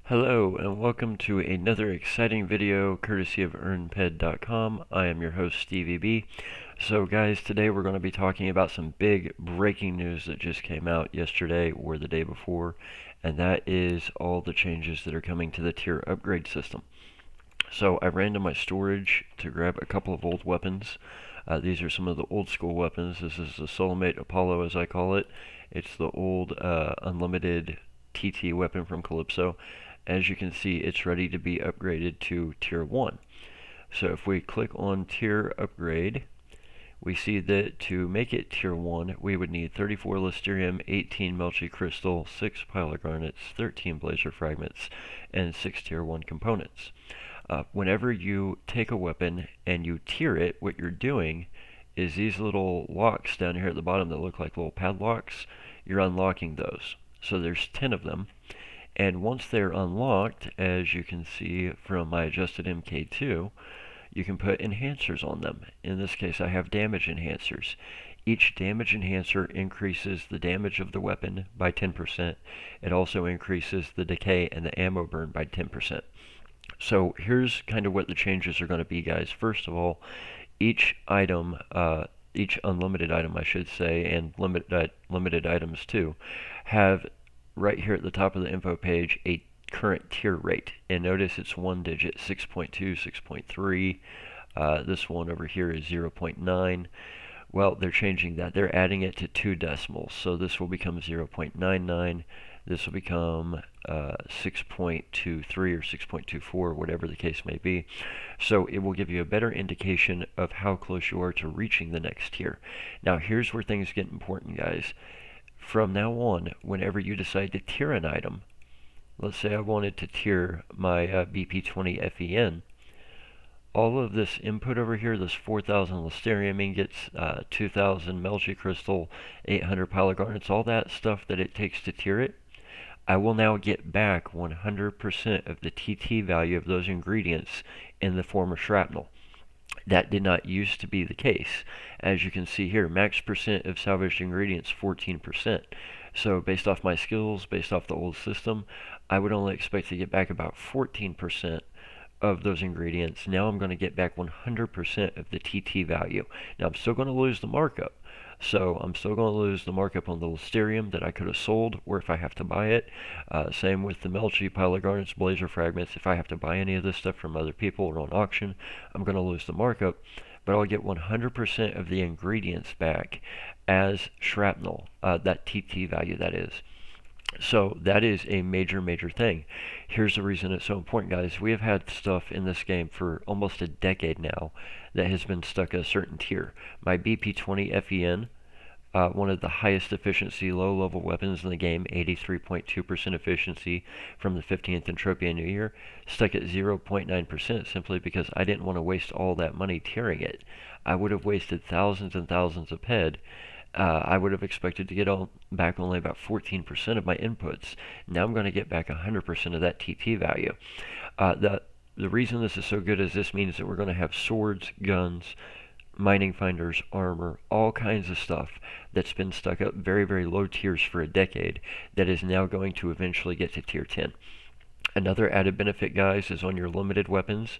Hello and welcome to another exciting video courtesy of EarnPed.com. I am your host StevieB. So guys, today we're going to be talking about some big breaking news that just came out yesterday or the day before, and that is all the changes that are coming to the tier upgrade system. So I ran to my storage to grab a couple of old weapons. These are some of the old school weapons. This is the Soulmate Apollo, as I call it. It's the old unlimited TT weapon from Calypso. As you can see, it's ready to be upgraded to tier 1. So if we click on tier upgrade, we see that to make it tier 1, we would need 34 Listerium, 18 Melchi Crystal, 6 Pilot Garnets, 13 Blazer Fragments, and 6 tier 1 components. Whenever you take a weapon and you tier it, what you're doing is these little locks down here at the bottom that look like little padlocks, you're unlocking those. So there's 10 of them. And once they're unlocked, as you can see from my adjusted MK2, you can put enhancers on them. In this case, I have damage enhancers. Each damage enhancer increases the damage of the weapon by 10%. It also increases the decay and the ammo burn by 10%. So here's kind of what the changes are going to be, guys. First of all, each item, each unlimited item, I should say, and limited items too, have right here at the top of the info page a current tier rate, and notice it's one digit, 6.2, 6.3. This one over here is 0.9. Well, they're changing that. They're adding it to 2 decimals, so this will become 0.99. This will become 6.23 or 6.24, whatever the case may be. So it will give you a better indication of how close you are to reaching the next tier. Now here's where things get important, guys. From now on, whenever you decide to tier an item, let's say I wanted to tier my BP20 FEN, all of this input over here, this 4,000 Listerium ingots, 2,000 Melchi Crystal, 800 Pilot Garnets, all that stuff that it takes to tier it, I will now get back 100% of the TT value of those ingredients in the form of shrapnel. That did not used to be the case. As you can see here, max percent of salvaged ingredients, 14%. So based off my skills, based off the old system, I would only expect to get back about 14% of those ingredients. Now I'm going to get back 100% of the TT value. Now I'm still going to lose the markup. So I'm still going to lose the markup on the Listerium that I could have sold, or if I have to buy it. Same with the Melchi, Pilot Garnets, Blazer Fragments. If I have to buy any of this stuff from other people or on auction, I'm going to lose the markup. But I'll get 100% of the ingredients back as shrapnel, that TT value that is. So that is a major, major thing. Here's the reason it's so important, guys. We have had stuff in this game for almost a decade now that has been stuck at a certain tier. My BP20 FEN, one of the highest efficiency low-level weapons in the game, 83.2% efficiency from the 15th Entropia New Year, stuck at 0.9% simply because I didn't want to waste all that money tiering it. I would have wasted thousands and thousands of PED. I would have expected to get back only about 14% of my inputs. Now I'm going to get back 100% of that TT value. The reason this is so good is this means that we're going to have swords, guns, mining finders, armor, all kinds of stuff that's been stuck up very, very low tiers for a decade that is now going to eventually get to tier 10. Another added benefit, guys, is on your limited weapons.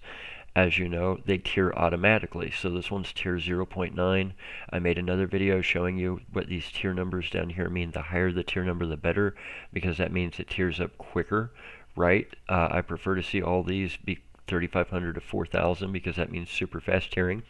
As you know, they tier automatically. So this one's tier 0.9. I made another video showing you what these tier numbers down here mean. The higher the tier number, the better, because that means it tiers up quicker, right? I prefer to see all these be 3,500 to 4,000 because that means super fast tiering.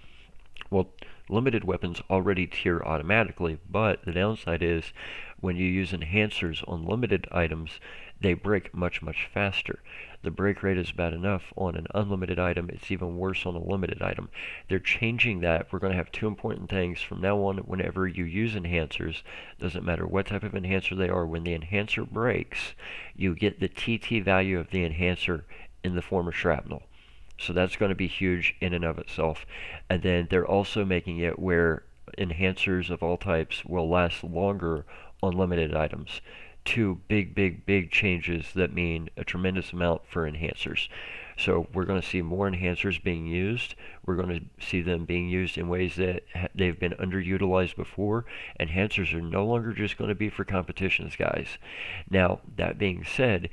Well, limited weapons already tier automatically, but the downside is when you use enhancers on limited items, they break much, much faster. The break rate is bad enough on an unlimited item. It's even worse on a limited item. They're changing that. We're going to have two important things from now on. Whenever you use enhancers, doesn't matter what type of enhancer they are, when the enhancer breaks, you get the TT value of the enhancer in the form of shrapnel. So that's going to be huge in and of itself. And then they're also making it where enhancers of all types will last longer on limited items. Two big, big, big changes that mean a tremendous amount for enhancers. So we're going to see more enhancers being used. We're going to see them being used in ways that they've been underutilized before. Enhancers are no longer just going to be for competitions, guys. Now, that being said,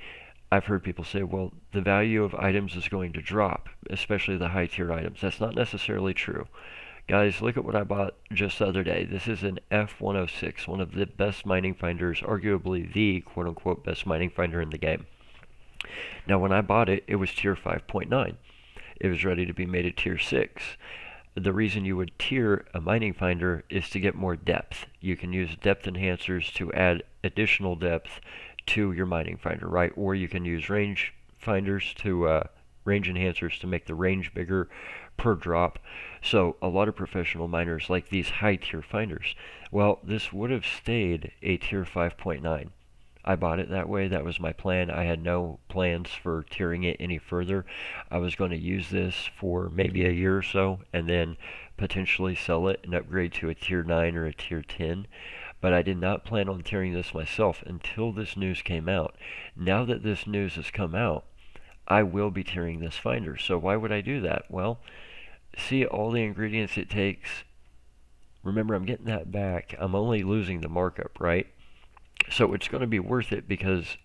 I've heard people say, well, the value of items is going to drop, especially the high tier items. That's not necessarily true. Guys, look at what I bought just the other day. This is an F106, one of the best mining finders, arguably the quote-unquote best mining finder in the game. Now, when I bought it, it was tier 5.9. It was ready to be made a tier 6. The reason you would tier a mining finder is to get more depth. You can use depth enhancers to add additional depth to your mining finder, right? Or you can use range finders to range enhancers to make the range bigger per drop. So a lot of professional miners like these high tier finders. Well, this would have stayed a tier 5.9. I bought it that way. That was my plan. I had no plans for tiering it any further. I was going to use this for maybe a year or so and then potentially sell it and upgrade to a tier 9 or a tier 10. But I did not plan on tiering this myself until this news came out. Now that this news has come out, I will be tiering this finder. So why would I do that? Well, see all the ingredients it takes. Remember, I'm getting that back. I'm only losing the markup, right? So it's going to be worth it because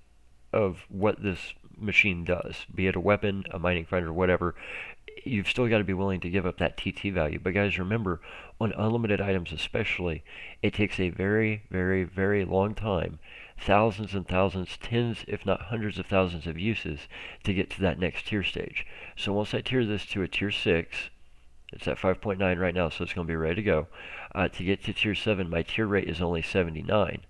of what this machine does, be it a weapon, a mining finder, whatever. You've still got to be willing to give up that TT value. But guys, remember, on unlimited items especially, it takes a very, very, very long time, thousands and thousands, tens if not hundreds of thousands of uses to get to that next tier stage. So once I tier this to a tier 6, it's at 5.9 right now, so it's going to be ready to go. To get to tier 7, my tier rate is only 79.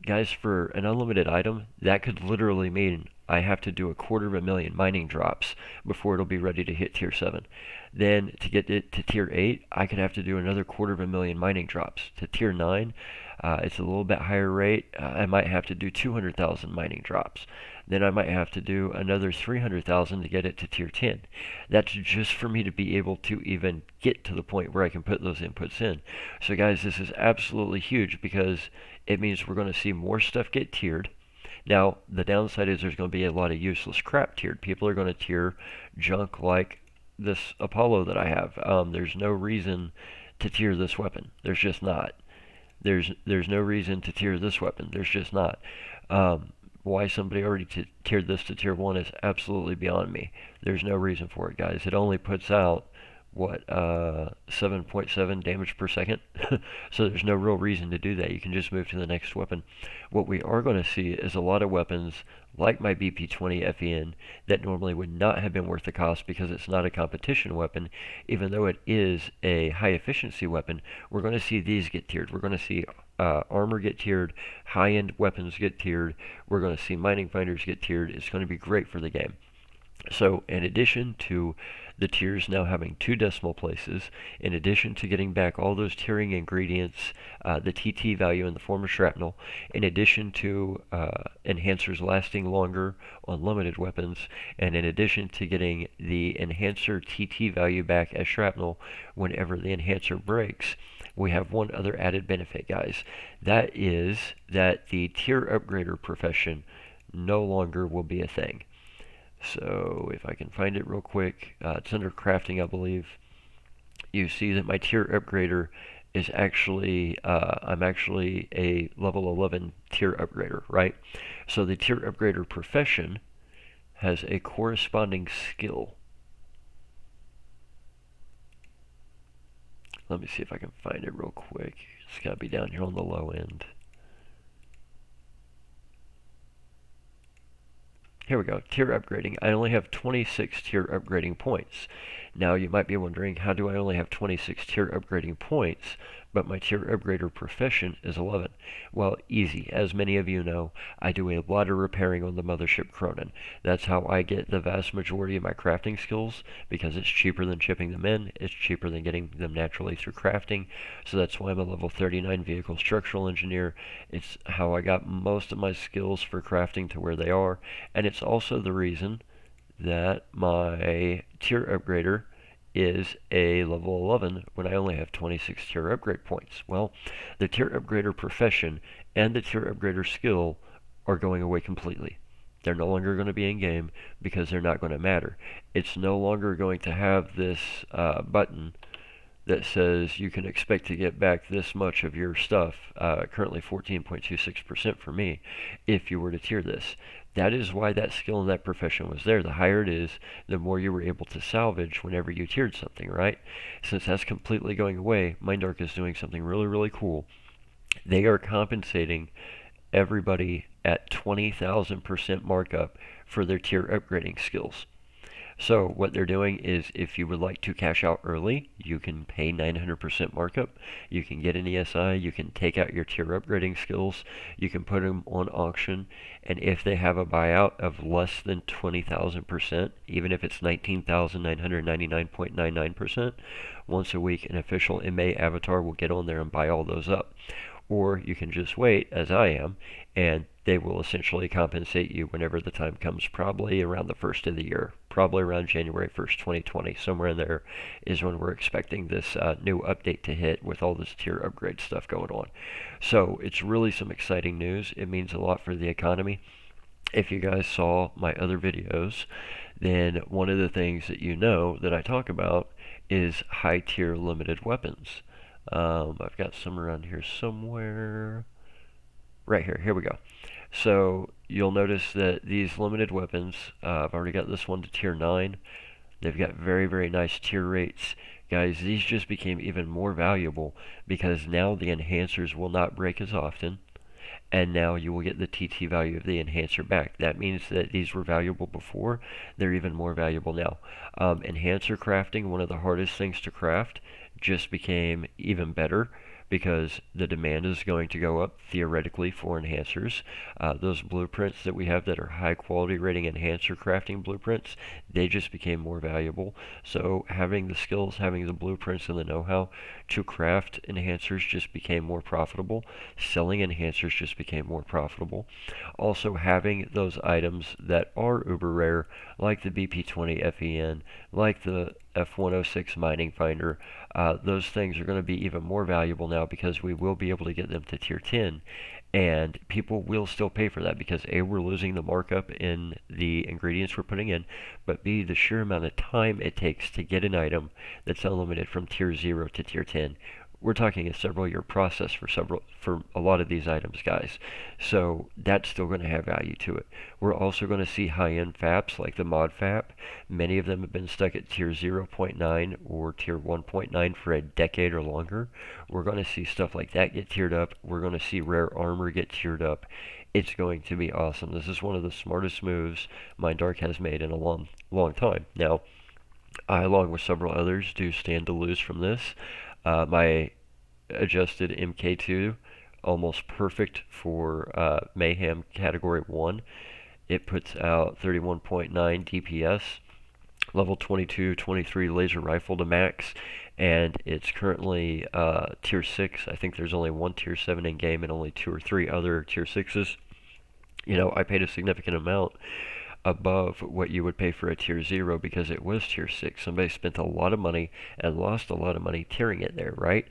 Guys, for an unlimited item, that could literally mean I have to do 250,000 mining drops before it'll be ready to hit tier 7. Then to get it to tier 8, I could have to do another 250,000 mining drops. To tier 9, it's a little bit higher rate. I might have to do 200,000 mining drops. Then I might have to do another 300,000 to get it to tier 10. That's just for me to be able to even get to the point where I can put those inputs in. So guys, this is absolutely huge because it means we're going to see more stuff get tiered. Now, the downside is there's going to be a lot of useless crap tiered. People are going to tier junk like this Apollo that I have. There's no reason to tier this weapon. There's just not. There's no reason to tier this weapon. There's just not. Why somebody already tiered this to tier 1 is absolutely beyond me. There's no reason for it, guys. It only puts out, what, 7.7 damage per second? So there's no real reason to do that. You can just move to the next weapon. What we are going to see is a lot of weapons, like my BP-20 FEN, that normally would not have been worth the cost because it's not a competition weapon. Even though it is a high efficiency weapon, we're going to see these get tiered. We're going to see armor get tiered, high-end weapons get tiered, we're going to see mining finders get tiered. It's going to be great for the game. So in addition to the tiers now having 2 decimal places, in addition to getting back all those tiering ingredients, the TT value in the form of shrapnel, in addition to enhancers lasting longer on limited weapons, and in addition to getting the enhancer TT value back as shrapnel whenever the enhancer breaks, we have one other added benefit, guys. That is that the tier upgrader profession no longer will be a thing. So if I can find it real quick, it's under crafting, I believe. You see that my tier upgrader is actually, I'm actually a level 11 tier upgrader, right? So the tier upgrader profession has a corresponding skill. Let me see if I can find it real quick. It's got to be down here on the low end. Here we go, tier upgrading. I only have 26 tier upgrading points. Now you might be wondering, how do I only have 26 tier upgrading points, but my tier upgrader profession is 11? Well, easy. As many of you know, I do a lot of repairing on the mothership Cronin. That's how I get the vast majority of my crafting skills, because it's cheaper than shipping them in, it's cheaper than getting them naturally through crafting, so that's why I'm a level 39 vehicle structural engineer. It's how I got most of my skills for crafting to where they are, and it's also the reason that my tier upgrader is a level 11 when I only have 26 tier upgrade points. Well, the tier upgrader profession and the tier upgrader skill are going away completely. They're no longer going to be in game because they're not going to matter. It's no longer going to have this button that says you can expect to get back this much of your stuff, currently 14.26% for me, if you were to tier this. That is why that skill and that profession was there. The higher it is, the more you were able to salvage whenever you tiered something, right? Since that's completely going away, MindArk is doing something really, really cool. They are compensating everybody at 20,000% markup for their tier upgrading skills. So what they're doing is if you would like to cash out early, you can pay 900% markup. You can get an ESI. You can take out your tier upgrading skills. You can put them on auction. And if they have a buyout of less than 20,000%, even if it's 19,999.99%, once a week an official MA avatar will get on there and buy all those up. Or you can just wait, as I am, and they will essentially compensate you whenever the time comes, probably around the first of the year, probably around January 1st, 2020. Somewhere in there is when we're expecting this new update to hit with all this tier upgrade stuff going on. So it's really some exciting news. It means a lot for the economy. If you guys saw my other videos, then one of the things that you know that I talk about is high tier limited weapons. I've got some around here somewhere. Right here. Here we go. So you'll notice that these limited weapons, I've already got this one to tier 9. They've got very, very nice tier rates. Guys, these just became even more valuable because now the enhancers will not break as often. And now you will get the TT value of the enhancer back. That means that these were valuable before. They're even more valuable now. Enhancer crafting, one of the hardest things to craft, just became even better because the demand is going to go up theoretically for enhancers. Those blueprints that we have that are high quality rating enhancer crafting blueprints, they just became more valuable. So having the skills, having the blueprints and the know-how to craft enhancers just became more profitable. Selling enhancers just became more profitable. Also having those items that are uber rare, like the BP20 FEN, like the F106 mining finder, those things are going to be even more valuable now because we will be able to get them to tier 10, and people will still pay for that because A, we're losing the markup in the ingredients we're putting in, but B, the sheer amount of time it takes to get an item that's unlimited from tier 0 to tier 10. We're talking a several year process for a lot of these items, guys. So that's still going to have value to it. We're also going to see high-end FAPs like the mod FAP. Many of them have been stuck at tier 0.9 or tier 1.9 for a decade or longer. We're going to see stuff like that get tiered up. We're going to see rare armor get tiered up. It's going to be awesome. This is one of the smartest moves MindArk has made in a long time. Now, I, along with several others, do stand to lose from this. My adjusted MK2, almost perfect for Mayhem Category 1. It puts out 31.9 DPS, level 22, 23 laser rifle to max, and it's currently tier 6. I think there's only one tier 7 in game and only 2 or 3 other tier 6s. You know, I paid a significant amount above what you would pay for a tier 0 because it was tier 6. Somebody spent a lot of money and lost a lot of money tiering it there, right?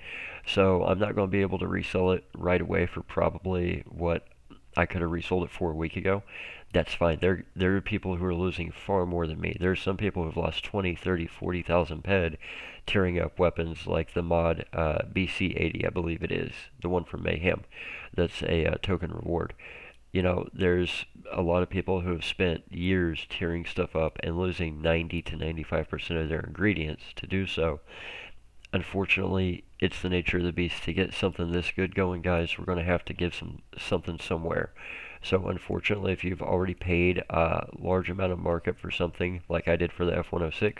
So I'm not going to be able to resell it right away for probably what I could have resold it for a week ago. That's fine. There are people who are losing far more than me. There's some people who've lost 20, 30, 40,000 PED tearing up weapons like the mod BC80, I believe it is, the one from Mayhem. That's a token reward. You know, there's a lot of people who have spent years tearing stuff up and losing 90 to 95% of their ingredients to do so. Unfortunately, it's the nature of the beast. To get something this good going, guys, we're going to have to give something somewhere. So unfortunately, if you've already paid a large amount of markup for something, like I did for the F106,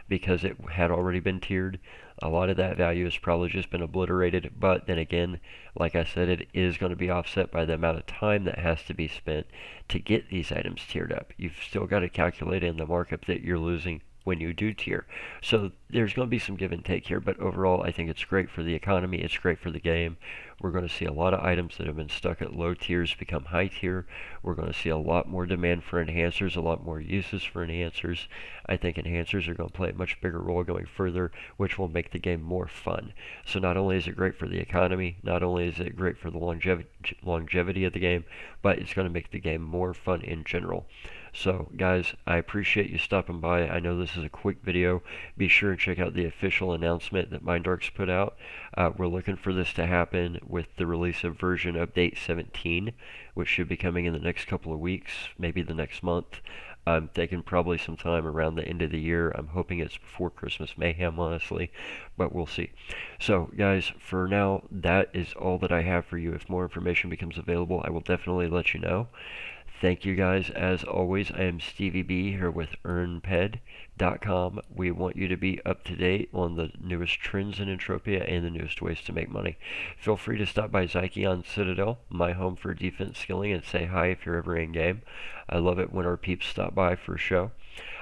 because it had already been tiered, a lot of that value has probably just been obliterated. But then again, like I said, it is going to be offset by the amount of time that has to be spent to get these items tiered up. You've still got to calculate in the markup that you're losing when you do tier. So there's going to be some give and take here, but overall I think it's great for the economy, it's great for the game. We're going to see a lot of items that have been stuck at low tiers become high tier. We're going to see a lot more demand for enhancers, a lot more uses for enhancers. I think enhancers are going to play a much bigger role going further, which will make the game more fun. So not only is it great for the economy, not only is it great for the longevity of the game, but it's going to make the game more fun in general. So guys, I appreciate you stopping by. I know this is a quick video. Be sure and check out the official announcement that MindArk's put out. We're looking for this to happen with the release of version update 17, which should be coming in the next couple of weeks, maybe the next month. I'm thinking probably sometime around the end of the year. I'm hoping it's before Christmas Mayhem, honestly, but we'll see. So, guys, for now, that is all that I have for you. If more information becomes available, I will definitely let you know. Thank you guys. As always, I am StevieB here with EarnPed.com. We want you to be up to date on the newest trends in Entropia and the newest ways to make money. Feel free to stop by Zykeon Citadel, my home for defense skilling, and say hi if you're ever in game. I love it when our peeps stop by for a show.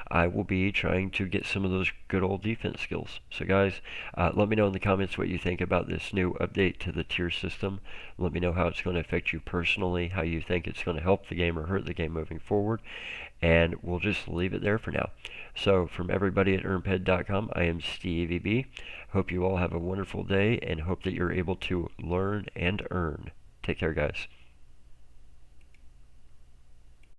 I will be trying to get some of those good old defense skills. So guys, let me know in the comments what you think about this new update to the tier system. Let me know how it's going to affect you personally, how you think it's going to help the game or hurt the game moving forward. And we'll just leave it there for now. So from everybody at EarnPed.com, I am StevieB. Hope you all have a wonderful day and hope that you're able to learn and earn. Take care, guys.